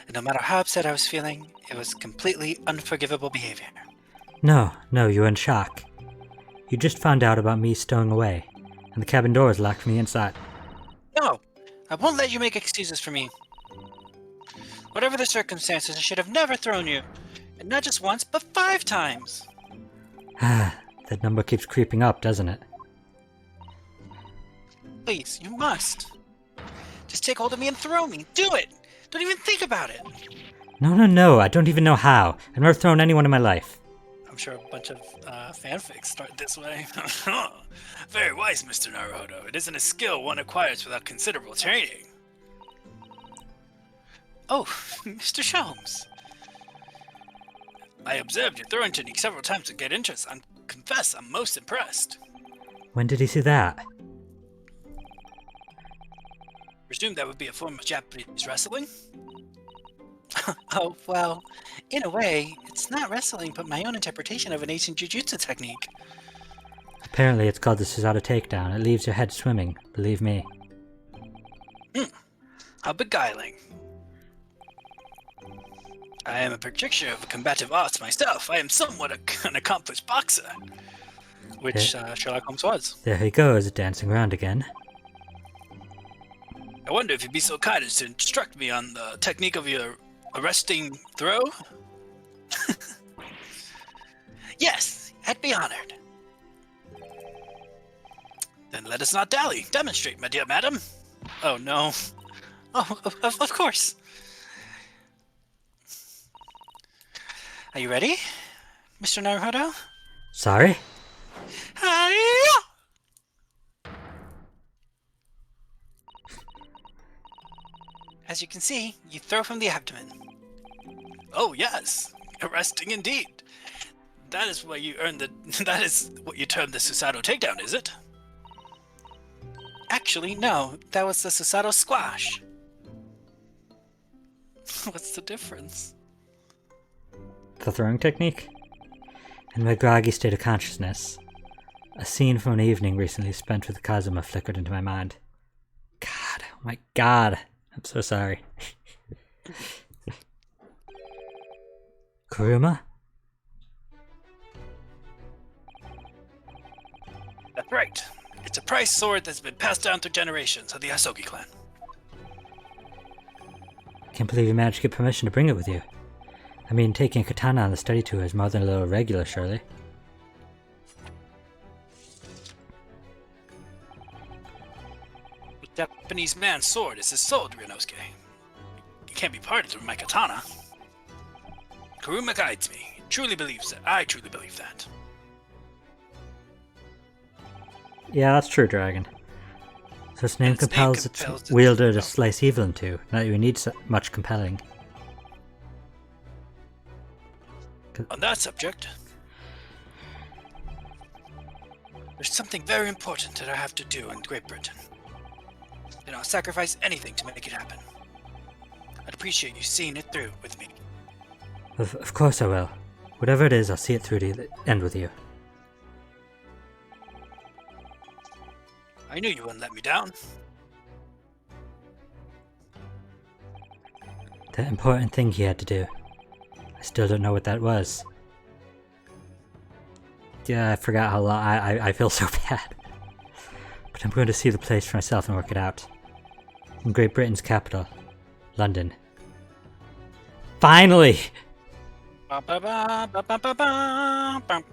And no matter how upset I was feeling, it was completely unforgivable behavior. No, you were in shock. You just found out about me stowing away, and the cabin doors locked me inside. No! I won't let you make excuses for me. Whatever the circumstances, I should have never thrown you. And not just once, but 5 times. That number keeps creeping up, doesn't it? Please, you must. Just take hold of me and throw me. Do it! Don't even think about it. No, I don't even know how. I've never thrown anyone in my life. I'm sure a bunch of fanfics start this way. Very wise, Mr. Naruhodo. It isn't a skill one acquires without considerable training. Oh, Mr. Sholmes. I observed your throwing technique several times to get interest. I confess I'm most impressed. When did he see that? Presume that would be a form of Japanese wrestling? Oh, well, in a way, it's not wrestling, but my own interpretation of an ancient jujutsu technique. Apparently it's called the Susato Takedown. It leaves your head swimming, believe me. How beguiling. I am a picture of combative arts myself. I am somewhat an accomplished boxer. Which Sherlock Holmes was. There he goes, dancing around again. I wonder if you'd be so kind as to instruct me on the technique of your arresting throw? Yes, I'd be honored. Then let us not dally. Demonstrate, my dear madam. Oh, no. Oh, of course. Are you ready, Mr. Naruhodo? Sorry? Hi-ya! As you can see, you throw from the abdomen. Oh yes, arresting indeed. That is what you earn the. That is what you term the Susato takedown, is it? Actually, no. That was the Susato squash. What's the difference? The throwing technique? In my groggy state of consciousness, a scene from an evening recently spent with Kazuma flickered into my mind. God, oh my god. I'm so sorry. Kuruma? That's right. It's a prized sword that's been passed down through generations of the Asogi clan. Can't believe you managed to get permission to bring it with you. I mean, taking a katana on the study tour is more than a little irregular, surely. The Japanese man's sword is his soul, Ryunosuke. It can't be parted through my katana. Kuruma guides me. He truly believes it. I truly believe that. Yeah, that's true, Dragon. So its name compels its wielder to slice evil in two. Not that you need much compelling. On that subject, there's something very important that I have to do in Great Britain. And I'll sacrifice anything to make it happen. I'd appreciate you seeing it through with me. Of course I will. Whatever it is, I'll see it through to the end with you. I knew you wouldn't let me down. That important thing he had to do. I still don't know what that was. Yeah, I forgot how long. I feel so bad. But I'm going to see the place for myself and work it out. In Great Britain's capital, London. Finally! Ba, ba, ba, ba, ba, ba, ba, ba.